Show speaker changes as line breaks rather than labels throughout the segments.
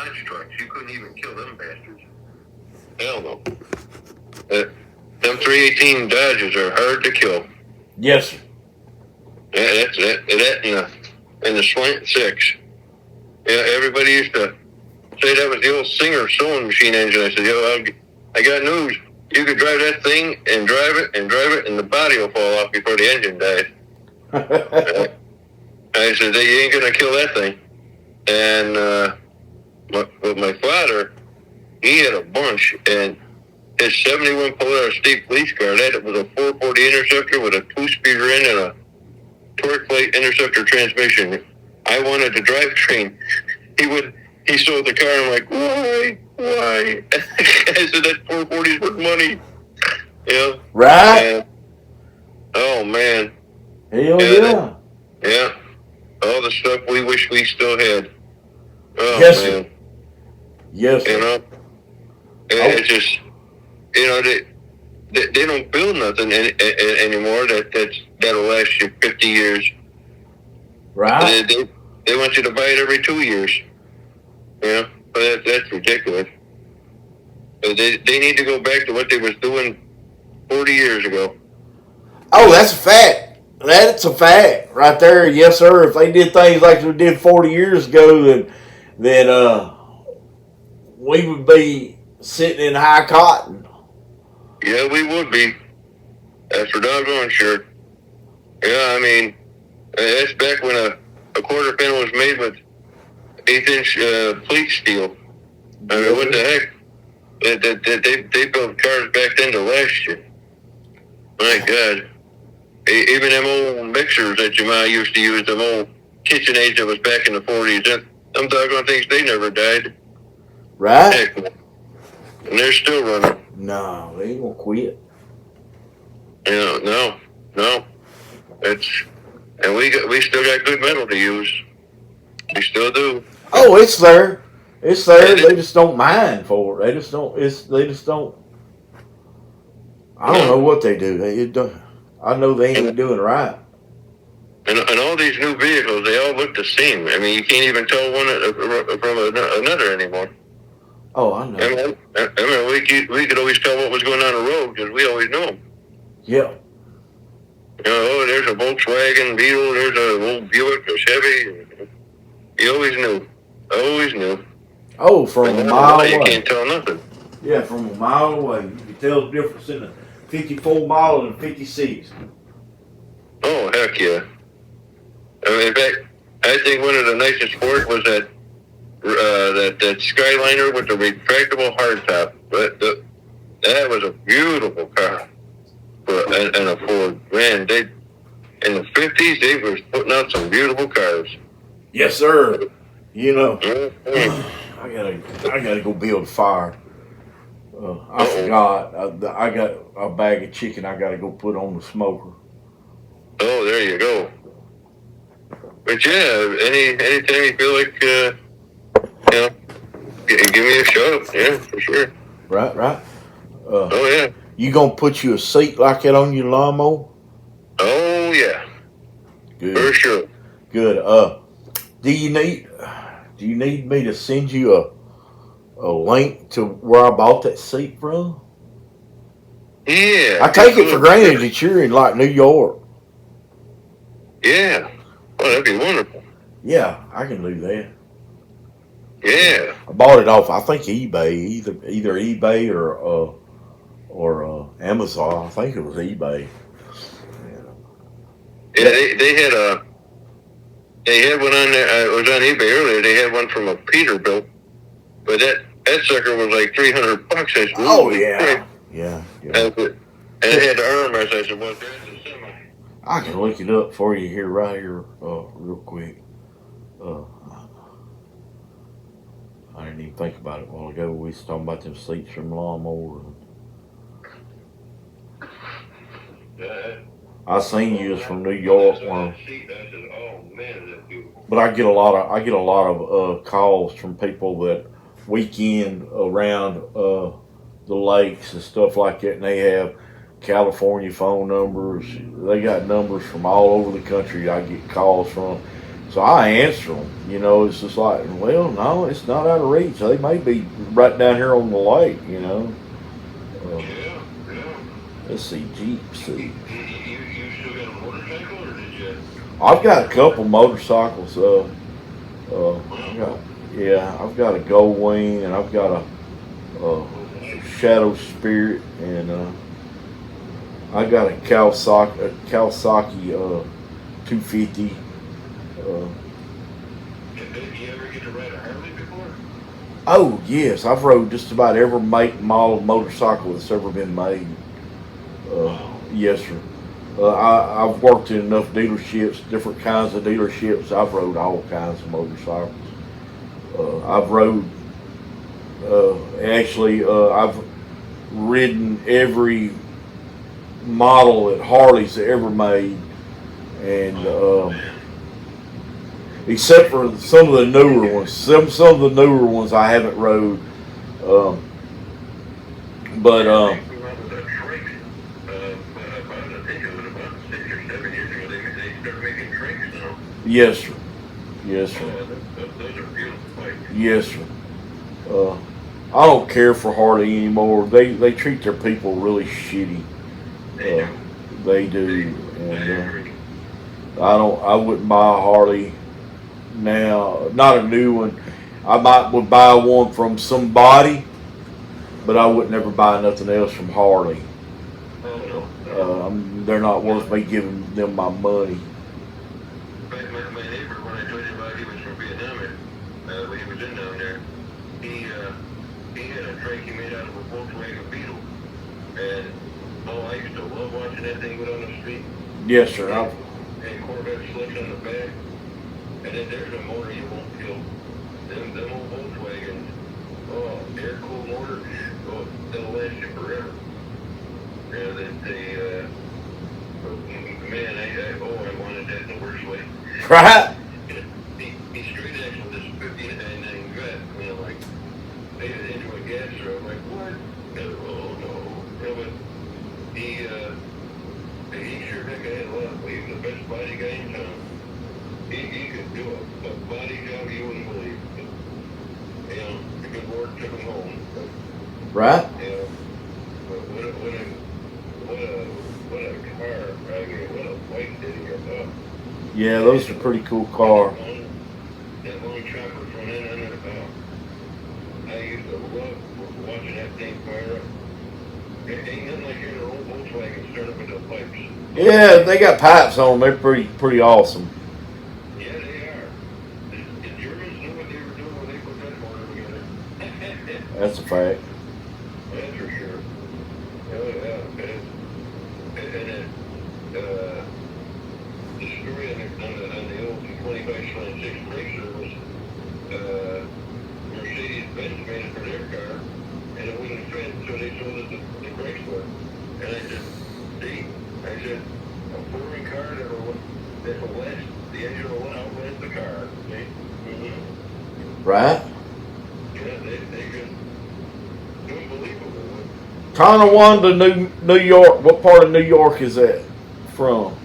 Dodge trucks. You couldn't even kill them bastards. Hell no. Them 318 Dodges are hard to kill.
Yes, sir.
Yeah, that you know, and the Slant 6. Yeah, everybody used to say that was the old Singer sewing machine engine. I said, yo, I got news. You could drive that thing and drive it, and the body will fall off before the engine dies. I said, you ain't gonna kill that thing. And with my father, he had a bunch, and his 71 Polaris State Police car, that was a 440 Interceptor with a 2-speed rear and a torque plate Interceptor transmission. I wanted the drivetrain. He sold the car. I'm like, why? I said, that 440 is worth money. You know?
Right?
And, oh, man.
Hell yeah.
Yeah. All the stuff we wish we still had. Oh,
yes,
man.
Sir. Yes, sir.
You know? It's just, you know, they don't build nothing anymore that'll last you 50 years.
Right.
They want you to buy it every 2 years. You know? But that's ridiculous. They need to go back to what they was doing 40 years ago.
Oh, that's a fact. That's a fact right there. Yes, sir. If they did things like they did 40 years ago, then we would be sitting in high cotton.
Yeah, we would be. That's for doggone sure. Yeah, I mean, that's back when a quarter panel was made with 1/8-inch plate steel. I mean, what the heck? They built cars back then to last you. My God. Even them old mixers that your ma used to use, them old KitchenAids that was back in the 40s, them doggone things, they never died.
Right?
Heck, and they're still running.
No, they ain't gonna quit.
You know, no. And we still got good metal to use. We still do.
Oh, it's there. It's there. They just don't mind for it. They just don't. I don't know what they do. I know they ain't doing right.
And all these new vehicles, they all look the same. I mean, you can't even tell one from another anymore.
Oh, I know.
I mean, we could always tell what was going on the road because we always knew them.
Yeah.
You know, oh, there's a Volkswagen Beetle, there's a old Buick or Chevy. You always knew. Always knew.
Oh, from a mile away.
You can't tell nothing.
Yeah, from a mile away. You can tell the difference in a 54 model and a 56.
Oh, heck yeah. I mean, in fact, I think one of the nicest Ford was that Skyliner with the retractable hardtop. That was a beautiful car. And a Ford. Man, in the 50s, they were putting out some beautiful cars.
Yes, sir. You know,
Mm-hmm.
I gotta go build a fire. I forgot. I got a bag of chicken I gotta go put on the smoker.
Oh, there you go. But yeah, anytime you feel like, you know, give me a shout. Yeah, for sure.
Right.
Oh yeah.
You gonna put you a seat like that on your lawnmower?
Oh yeah.
Good.
For sure.
Good. Do you need me to send you a link to where I bought that seat from?
Yeah.
I take it for granted that you're in like New York.
Yeah. Oh, that'd be wonderful.
Yeah, I can do that.
Yeah.
I bought it off, I think eBay, either eBay or Amazon. I think it was eBay.
Yeah, they had one on there. It was on eBay earlier. They had one from a Peterbilt, but that sucker was like $300. I said,
oh yeah. Yeah.
And it had the armrest. I said, well, that's a semi.
I can look it up for you here, right here, real quick. I didn't even think about it a while ago. We was talking about them seats from lawnmower. I seen you was from New York one. But I get a lot of calls from people that weekend around the lakes and stuff like that, and they have California phone numbers. They got numbers from all over the country. I get calls from So I answer them. You know, it's just like, well, no, it's not out of reach. They may be right down here on the lake. You know. Uh,
Yeah, yeah.
let's see, Jeep. See,
You still got a motorcycle, or did you?
I've got a couple motorcycles. I
Well,
got yeah, I've got a Gold Wing and I've got a Shadow Spirit and I got a Kawasaki 250. Uh,
did you ever get to ride a Harley before?
oh yes, I've rode just about every make and model of motorcycle that's ever been made.
Wow.
Yes, sir. I've worked in enough dealerships, different kinds of dealerships. I've rode all kinds of motorcycles. I've rode, I've ridden every model that Harley's ever made, and
Oh, man.
except for some of the newer ones. Some of the newer ones I haven't rode, um, but
Yeah, they came out with a trike. I think it was about 6 or 7 years ago. They started making trikes now.
yes, sir. Yes, sir.
Oh, those are beautiful bikes.
Yes, sir. Uh, I don't care for Harley anymore. They treat their people really shitty.
They
Uh,
do.
they
They,
do,
I
and
agree.
I wouldn't buy a Harley now. Not a new one. Would buy one from somebody, but I would never buy nothing else from Harley.
Oh, no, no.
They're not worth me giving them my money.
My neighbor, when I told you about he was from Vietnam, when he was in down there, he had a trike he made out of a Volkswagen Beetle. And, oh, I used to love watching that thing go down the street.
Yes, sir.
And Corvette slicks on the back. And then there's a motor you won't kill. Them old Volkswagens, oh, air cooled motors, oh, they'll last you forever. Yeah, man, I wanted that in the worst way.
Right?
He straight axle this 59 vet, you know, like, into a gas throw. I'm like, what? Oh, no. Yeah, but he sure heck had a lot. He was the best body guy in town. He could do a body job you wouldn't believe. But, you know, the good Lord took him home. But,
Right?
you know, but what a car. I mean, what a bike did he have up.
Yeah, those are pretty cool car.
That long chopper front end on it. Oh, I used to love watching that thing fire up. It ain't nothing like hearing an old Volkswagen start up with those pipes.
Yeah, they got pipes on them. They're pretty awesome.
Yeah, they are. The Germans knew what they were doing when they put that motor together.
That's a fact.
That's for sure. Oh, yeah. And then, the story on the old 2526 racer was, Mercedes-Benz made it for their car, and it wouldn't fit, so they sold it to Chrysler. And I said, see, I said, a foreign car that will last, the engine will outlast the car. See? Mm-hmm.
Right?
Yeah, they just, unbelievable.
Tonawanda, New York. What part of New York is that from?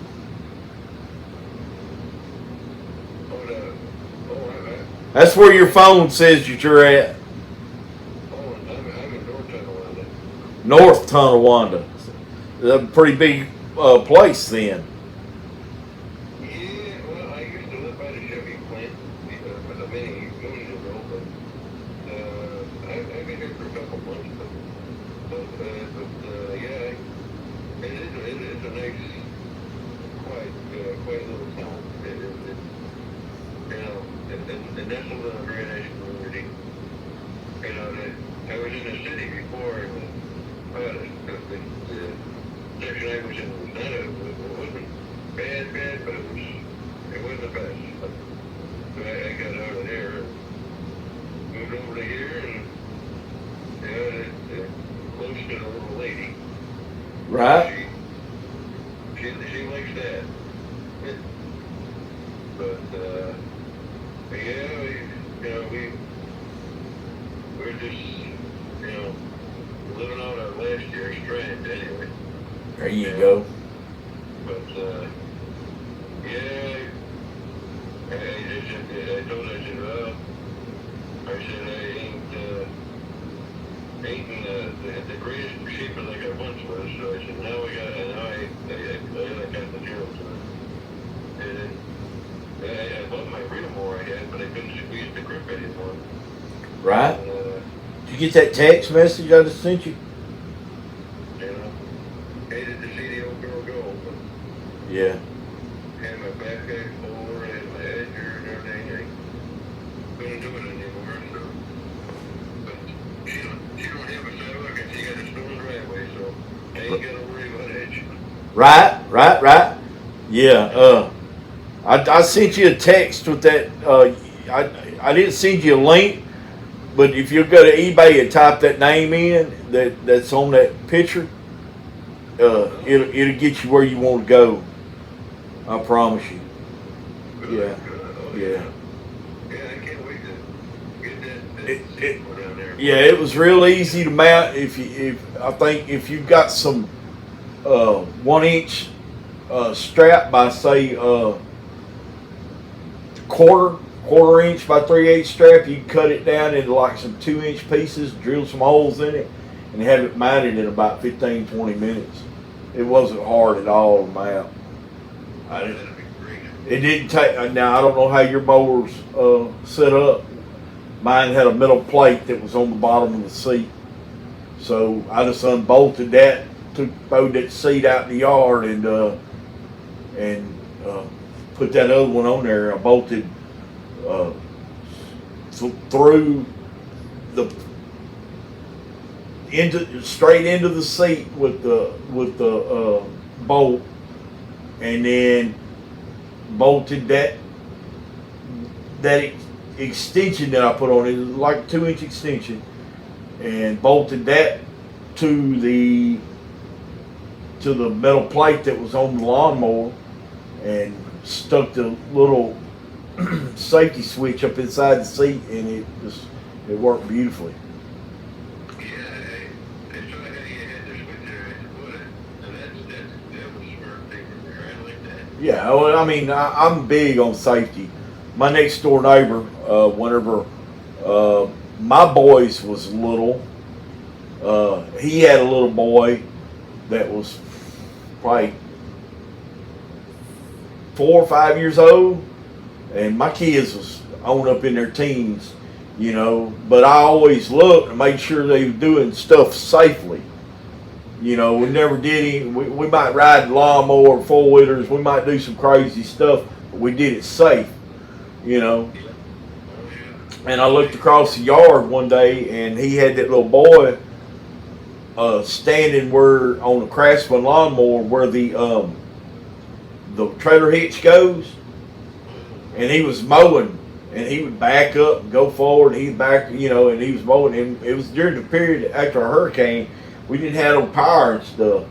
That's where your phone says that you're at.
I'm in North Carolina.
North Tonawanda. That's a pretty big place then.
Yeah, well, I used to live by the Chevy plant many moons ago, but I've been here for a couple months. Yeah, it's a nice, quiet little town. You know, and that's a very nice community. You know, I was in the city before, and the section I was in was it wasn't bad, but it wasn't the best. So I got out of there and moved over to here, and close to the little lady.
Right?
She likes that. But yeah, we're just living out our last year's strand anyway.
There you go.
But yeah, ain't the greatest shape as I got once was. So I said, now I got the deal. And then I love my Rita more I had, but I couldn't squeeze the grip anymore.
Right?
And,
Did you get that text message I just sent you?
you know, hated to see the old girl go, but
Yeah.
had my backpack full and my edger and everything. I couldn't do it anymore. So, but she don't have a sidewalk and she got a stone driveway, so I ain't got to worry about edge.
Right. Yeah. I sent you a text with that. I didn't send you a link, but if you go to eBay and type that name in that's on that picture, it'll get you where you want to go. I promise you. Yeah. Yeah.
Yeah, I can't wait to get that
It,
down there.
yeah, it was real easy to mount. I think if you've got some 1 inch strap by say quarter inch by 3/8 strap, you can cut it down into like some 2 inch pieces, drill some holes in it, and have it mounted in about 15-20 minutes. It wasn't hard at all to mount.
That'd be great.
It didn't take. Now I don't know how your mower's set up. Mine had a metal plate that was on the bottom of the seat, so I just unbolted that, throwed that seat out in the yard, and put that other one on there. I bolted through the straight into the seat with the bolt, and then bolted that extension that I put on it, like a 2 inch extension, and bolted that to the metal plate that was on the lawnmower, and stuck the little safety switch up inside the seat, and it worked beautifully.
Yeah, I saw how you had the switch there. I said, well, that was a smart thing from there. I like that.
Yeah, well, I mean, I'm big on safety. My next door neighbor, whenever my boys was little, he had a little boy that was probably 4 or 5 years old, and my kids was on up in their teens, but I always looked and made sure they were doing stuff safely. We never did any, we might ride lawnmower, 4-wheelers, we might do some crazy stuff, but we did it safe, And I looked across the yard one day, and he had that little boy standing on the Craftsman lawnmower where the trailer hitch goes, and he was mowing, and he would back up and go forward, and he'd back, and he was mowing, and it was during the period after a hurricane. We didn't have no power and stuff,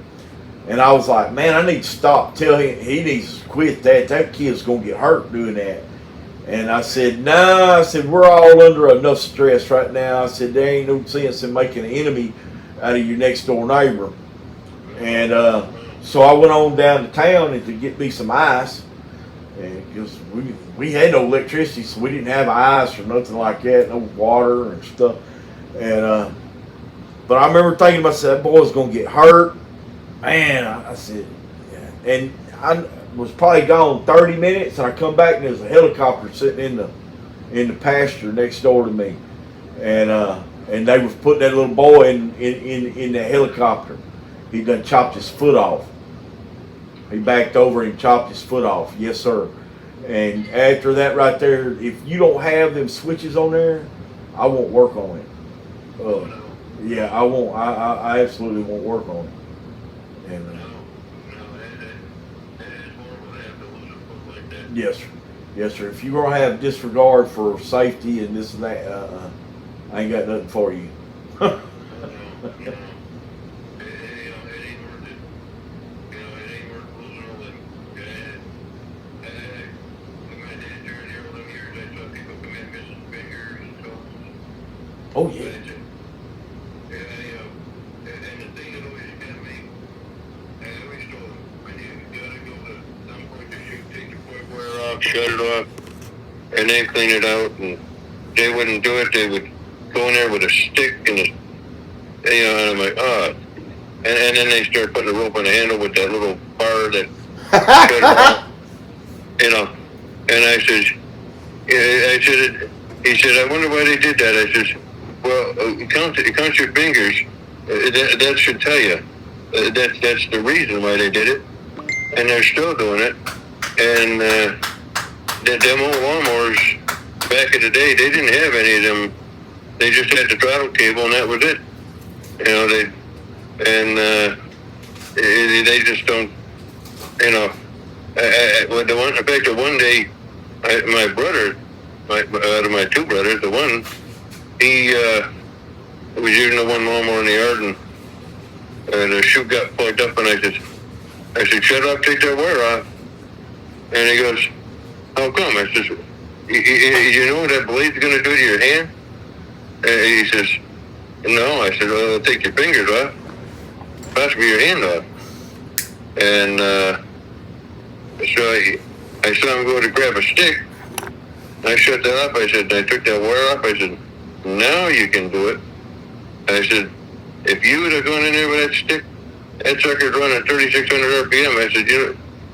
and I was like, man, I need to stop. Tell him he needs to quit that. That kid's gonna get hurt doing that. And I said, nah. I said, we're all under enough stress right now. I said, there ain't no sense in making an enemy out of your next door neighbor. And so I went on down to town and to get me some ice, and because we had no electricity, so we didn't have ice or nothing like that, no water and stuff. And but I remember thinking to myself, that boy's gonna get hurt. Man, I said, yeah. And I was probably gone 30 minutes, and I come back and there's a helicopter sitting in the pasture next door to me, and they was putting that little boy in the helicopter. He done chopped his foot off. He backed over and chopped his foot off. Yes, sir. And after that right there, if you don't have them switches on there, I won't work on it. Yeah, I won't. I absolutely won't work on it. And yes, sir. Yes, sir. If you're gonna have disregard for safety and this and that, I ain't got nothing for you. Oh yeah.
Shut it off, and then clean it out. And they wouldn't do it. They would go in there with a stick and And I'm like, oh. And then they start putting the rope on the handle with that little bar that shut around, And I said, he said, I wonder why they did that. I said, well, count your fingers. That should tell you. That's the reason why they did it. And they're still doing it. And them old lawnmowers back in the day, they didn't have any of them. They just had the throttle cable, and that was it. They just don't. In fact, one day, my brother, out of my two brothers, the one, he was using the one lawnmower in the yard, and the shoe got plugged up, and I said, shut up, take that wire off. And he goes, how come? I says, you know what that blade's going to do to your hand? And he says, no. I said, well, it'll take your fingers off, possibly your hand off. And so I saw him go to grab a stick. I shut that off. I took that wire off. I said, now you can do it. I said, if you would have gone in there with that stick, that sucker's running 3,600 RPM. I said,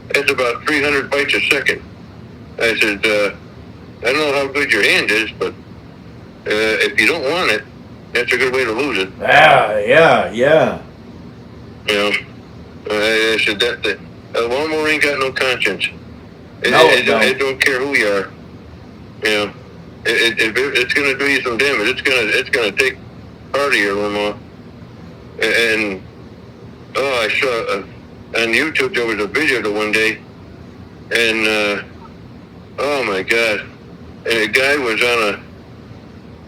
that's about 300 bites a second. I said, I don't know how good your hand is, but if you don't want it, that's a good way to lose it.
Yeah.
I said that a lawnmower ain't got no conscience. It don't care who you are. It's going to do you some damage. It's going to take part of your lawnmower. And I saw on YouTube there was a video the one day, and oh my God, and a guy was on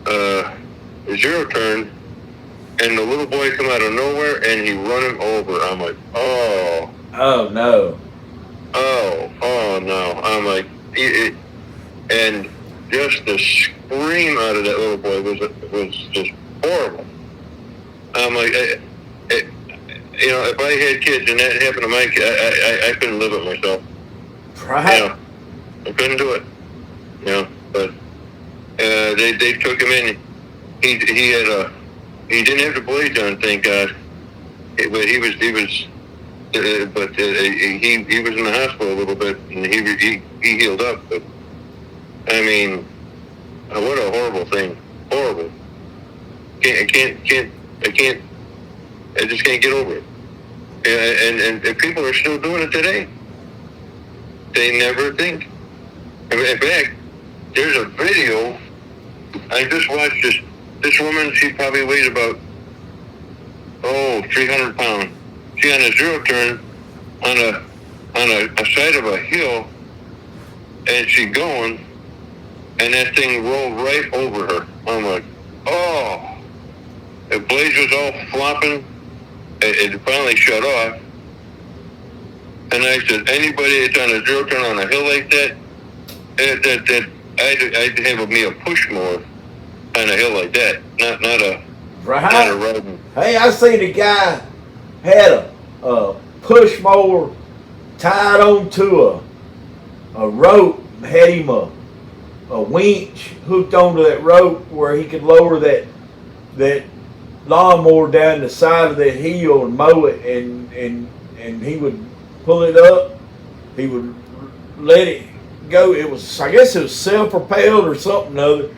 a zero turn, and the little boy come out of nowhere and he run him over. I'm like, oh
no.
Oh no. I'm like, and just the scream out of that little boy was just horrible. I'm like, if I had kids and that happened to my kid, I couldn't live with myself.
Right.
I couldn't do it. But they took him in. He didn't have the blades on, thank God. But he was in the hospital a little bit, and he healed up. But I mean, what a horrible thing! Horrible. I just can't get over it. And people are still doing it today. They never think. In fact, there's a video. I just watched this woman. She probably weighs about 300 pounds. She on a zero turn on a side of a hill, and she going, and that thing rolled right over her. I'm like, oh! The blades was all flopping. It finally shut off. And I said, anybody that's on a zero turn on a hill like that, I'd have me a push mower on a hill like that, not a riding.
Hey, I seen a guy had a push mower tied onto a rope, had him a winch hooked onto that rope where he could lower that lawnmower down the side of that hill and mow it, and he would pull it up, he would let it go. I guess it was self-propelled or something other,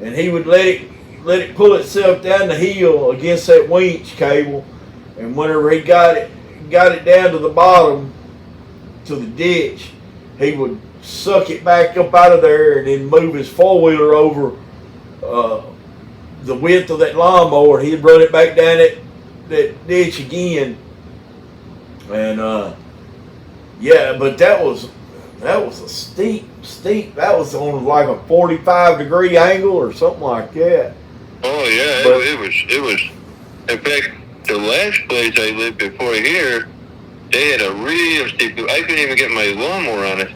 and he would let it pull itself down the hill against that winch cable, and whenever he got it down to the bottom to the ditch, he would suck it back up out of there and then move his four-wheeler over the width of that lawnmower. He'd run it back down that ditch again, and but that was a steep. That was on like a 45-degree angle or something like that.
Oh yeah, it was. In fact, the last place I lived before here, they had a real steep. I couldn't even get my lawnmower on it.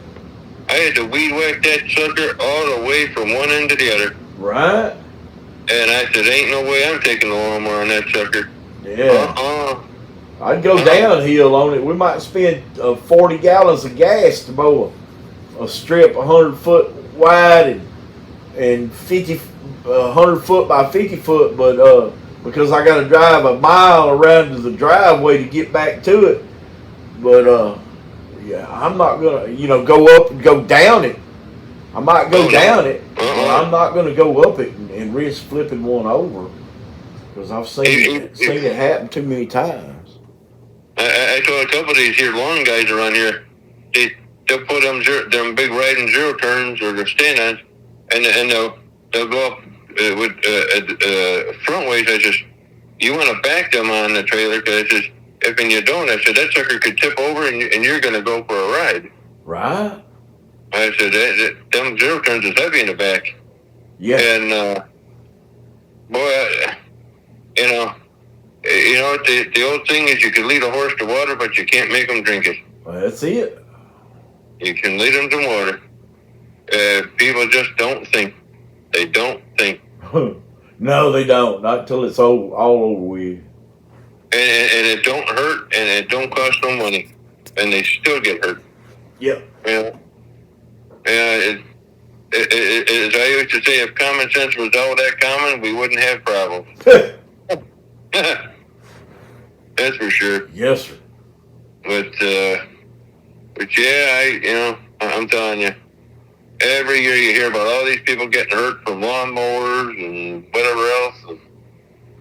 I had to weed whack that sucker all the way from one end to the other.
Right.
And I said, ain't no way I'm taking the lawnmower on that sucker.
Yeah. I'd go downhill on it. We might spend 40 gallons of gas to mow a strip 100 foot wide and 100 foot by 50 foot. But because I got to drive a mile around to the driveway to get back to it. But yeah, I'm not gonna, go up and go down it. I might go
Oh no.
down it, but I'm not gonna go up it and risk flipping one over because I've seen it happen too many times.
I saw a couple of these here lawn guys around here. They'll put them big riding zero turns or their stand-ons, and they'll go up with front ways. I just, you want to back them on the trailer because if you don't, I said that sucker could tip over and you're going to go for a ride.
Right.
I said them zero turns is heavy in the back.
Yeah.
And boy, the old thing is you can lead a horse to water, but you can't make them drink it.
Well, that's it.
You can lead them to water. People just don't think. They don't think.
No, they don't. Not until it's all over with.
And it don't hurt, and it don't cost no money, and they still get hurt.
Yep.
As I used to say, if common sense was all that common, we wouldn't have problems. That's for sure.
Yes, sir.
But yeah, I'm telling you, every year you hear about all these people getting hurt from lawnmowers and whatever else. And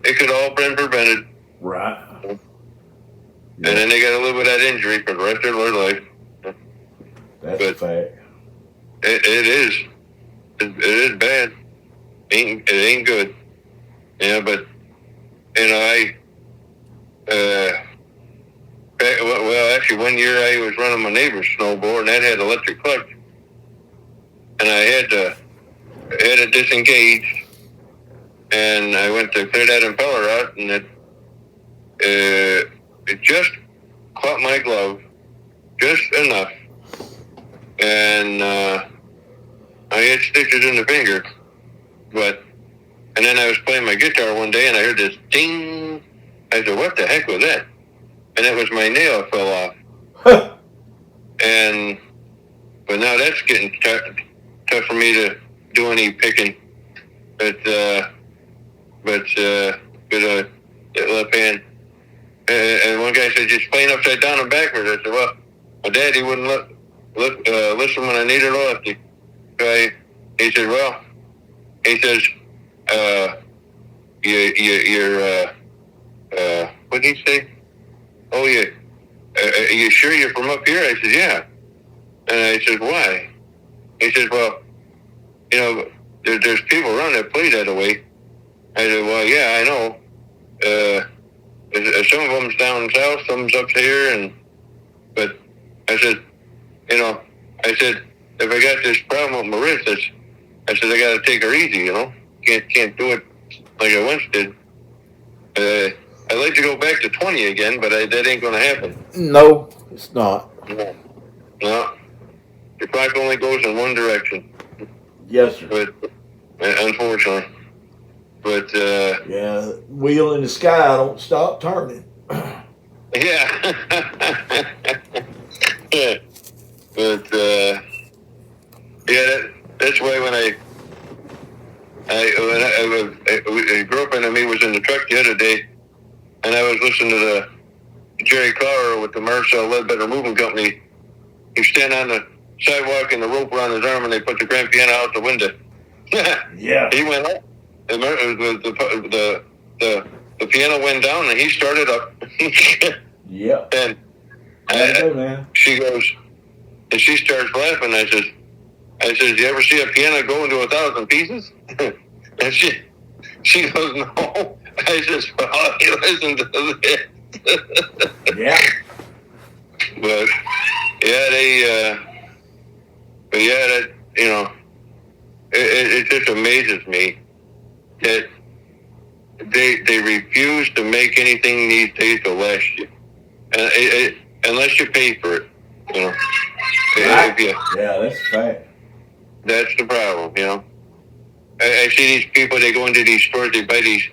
it could all been prevented.
Right.
And then they got to live with that injury for the rest of their life.
That's a fact.
It is. It is bad. It ain't good. Yeah, but actually, one year I was running my neighbor's snowboard, and that had electric clutch, and I had it disengaged, and I went to clear that impeller out, and it just caught my glove, just enough, and I had stitches in the finger, and then I was playing my guitar one day, and I heard this ding. I said, "What the heck was that?" And it was my nail fell off. But now that's getting tough for me to do any picking. But left hand. And one guy said, "Just playing upside down and backwards." I said, "Well, my daddy wouldn't listen when I needed a lefty." So he said, "Well," he says, what did he say? "Oh, yeah. Are you sure you're from up here?" I said, "Yeah." And I said, "Why?" He said, "Well, there's people around that play that way." I said, "Well, yeah, I know. Some of them's down south, some's up here, but I said, if I got this problem with my wrist, I said, I got to take her easy, Can't do it like I once did. I'd like to go back to 20 again, but that ain't going to happen."
No, it's not.
No. Your clock only goes in one direction.
Yes, sir.
But unfortunately. But
yeah, wheel in the sky don't stop turning.
Yeah. But that's why when a girlfriend of me was in the truck the other day, and I was listening to the Jerry Clower with the Marcel Ledbetter Moving Company. He stand on the sidewalk and the rope around his arm, and they put the grand piano out the window.
Yeah.
He went up. The piano went down, and he started up.
Yeah.
And
man.
she goes, and she starts laughing. I says, "You ever see a piano go into 1,000 pieces?" And she goes, "No." I says, "Well, you listen to this."
Yeah.
But it just amazes me that they refuse to make anything these days to last you, unless you pay for it.
Right. Yeah, that's a fact.
That's the problem. I see these people. They go into these stores. They buy these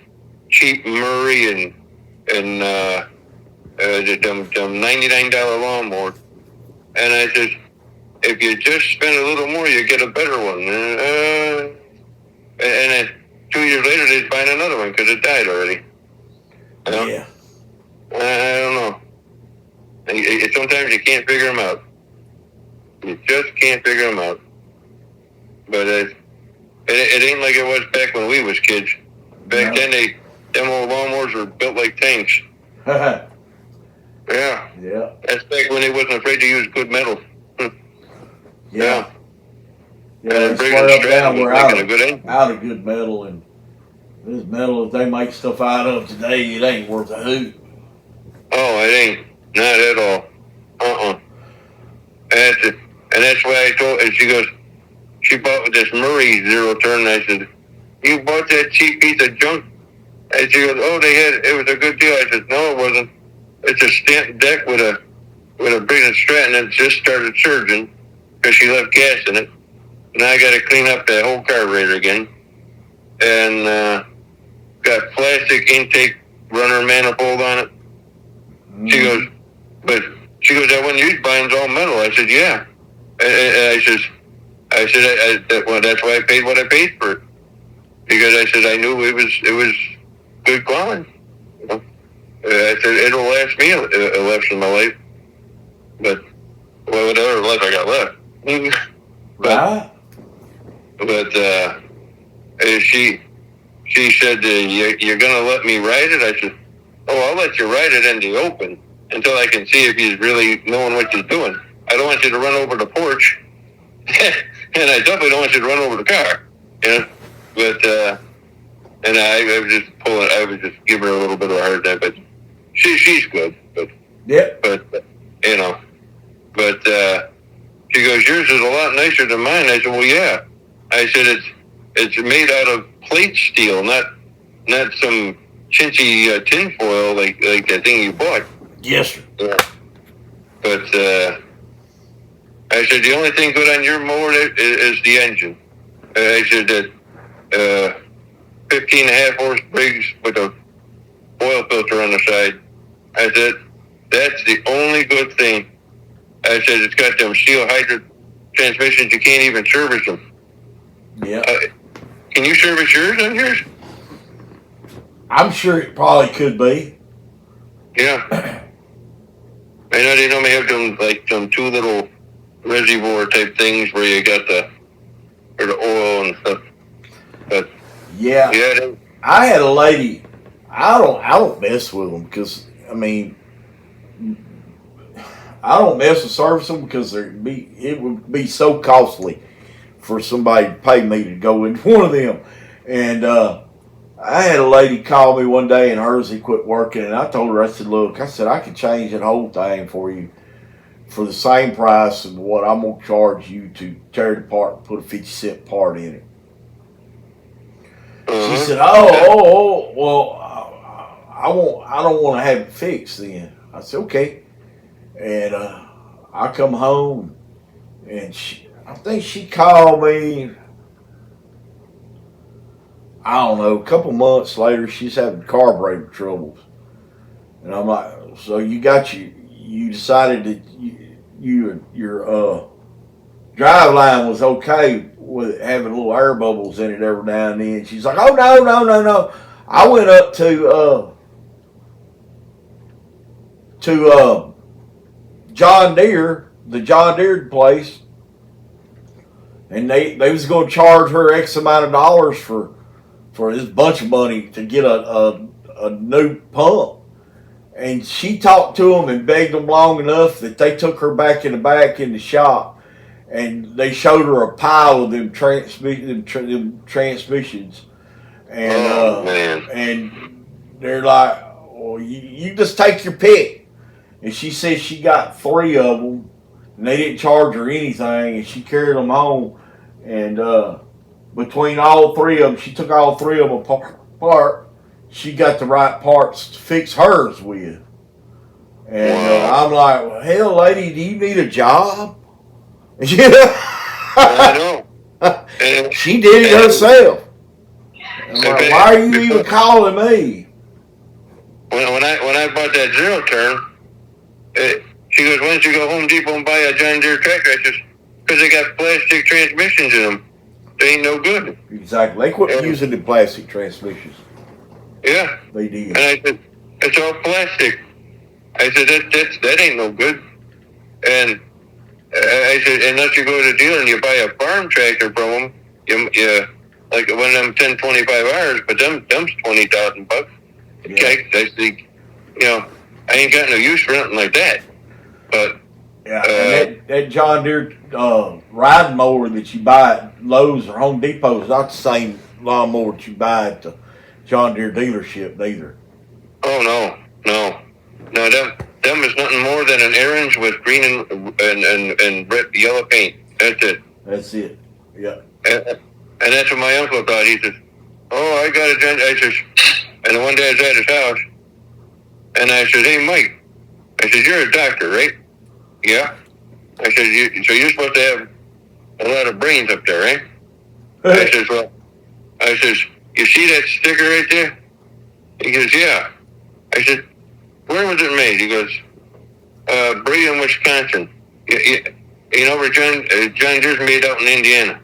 cheap Murray and them $99 lawnmower. And I said, if you just spend a little more, you get a better one. And then 2 years later, they'd find another one because it died already. You know?
Yeah.
I don't know. Sometimes you can't figure them out. You just can't figure them out. But it ain't like it was back when we was kids. Back then, them old lawnmowers were built like tanks. Yeah.
Yeah.
That's back when they wasn't afraid to use good metal.
Yeah. Yeah,
And
they swear up down we're out
of
good metal, and this metal that they make stuff out of today, it ain't worth a hoot.
Oh, it ain't. Not at all. And that's why I told her, she goes, she bought this Murray zero turn, and I said, you bought that cheap piece of junk? And she goes, oh, it was a good deal. I said, no, it wasn't. It's a stamped deck with a big strap, and it just started surging because she left gas in it. Now I got to clean up that whole carburetor again, and got plastic intake runner manifold on it. She goes, I wouldn't use bindings all metal. I said, yeah. And well, that's why I paid what I paid for it, because I said I knew it was good quality. You know? I said it'll last me a rest of my life, but whatever life I got left.
Right.
But she said, you're gonna let me ride it? I said, oh, I'll let you ride it in the open until I can see if he's really knowing what he's doing. I don't want you to run over the porch, and I definitely don't want you to run over the car. You know, but and I was just pulling. I was just giving her a little bit of a hard time, but she's good. But you know, but she goes, yours is a lot nicer than mine. I said, well, yeah. I said it's made out of plate steel, not some chintzy tin foil like that thing you bought.
Yes, sir.
But I said the only thing good on your mower is the engine. I said that 15.5 horse Briggs with a oil filter on the side. I said that's the only good thing. I said it's got them steel hydrant transmissions. You can't even service them.
Yeah.
Can you service yours on yours?
I'm sure it probably could be.
Yeah. I know they normally have them two little reservoir type things where you got the oil and stuff. But
yeah, I had a lady. I don't mess with them because I mean, I don't mess with service them because it would be so costly for somebody to pay me to go into one of them. And I had a lady call me one day and hers had quit working, and I told her, I said, look, I could change that whole thing for you for the same price of what I'm going to charge you to tear it apart and put a 50-cent part in it. She said, well, I don't want to have it fixed then. I said, okay. And I come home, and I think she called me, I don't know, a couple months later. She's having carburetor troubles. And I'm like, so you decided that your drive line was okay with having little air bubbles in it every now and then. She's like, oh, no. I went up to John Deere, the John Deere place, and they was going to charge her X amount of dollars for this bunch of money to get a new pump. And she talked to them and begged them long enough that they took her back in the shop, and they showed her a pile of them transmissions. And and they're like, well, you just take your pick. And she said she got 3 of them, and they didn't charge her anything, and she carried them home. And between all 3 of them, she took all 3 of them apart. She got the right parts to fix hers with. And I'm like, well, hell, lady, do you need a job?
I know.
She did it herself. I'm like, why are you even calling me?
When I bought that zero turn, she goes, why don't you go Home Depot and buy a John Deere tractor? I just, because they got plastic transmissions in them. They ain't no good.
Exactly. They quit using the plastic transmissions.
Yeah.
They did.
And It's all plastic. I said, that ain't no good. And I said, unless you go to the dealer and you buy a farm tractor from them, you like one of them 1025Rs, but them's $20,000.
Yeah.
Okay, I think, I ain't got no use for nothing like that. But
Yeah, and that John Deere riding mower that you buy at Lowe's or Home Depot is not the same lawnmower that you buy at the John Deere dealership either.
oh no, them is nothing more than an Aaron's with green and red, yellow paint. That's it.
That's it. Yeah.
And that's what my uncle thought. He says, "Oh, I got a John." I says, and one day I was at his house, and I said, "Hey, Mike," I said, "You're a doctor, right?" "Yeah." I said, "So you're supposed to have a lot of brains up there, right?" I says, "Well," I says, "You see that sticker right there?" He goes, "Yeah." I said, "Where was it made?" He goes, "Brigham, Wisconsin." Where John Deere's made out in Indiana.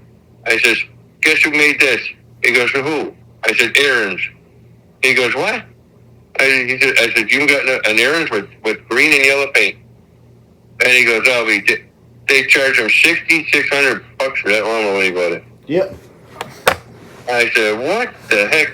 I says, "Guess who made this?" He goes, "Who?" I said, "Aaron's." He goes, "What?" I said, "You got an Aaron's with green and yellow paint?" And he goes, "Oh, they charge him $6,600 for that lawnmower when he bought it."
Yep.
I said, "What the heck?"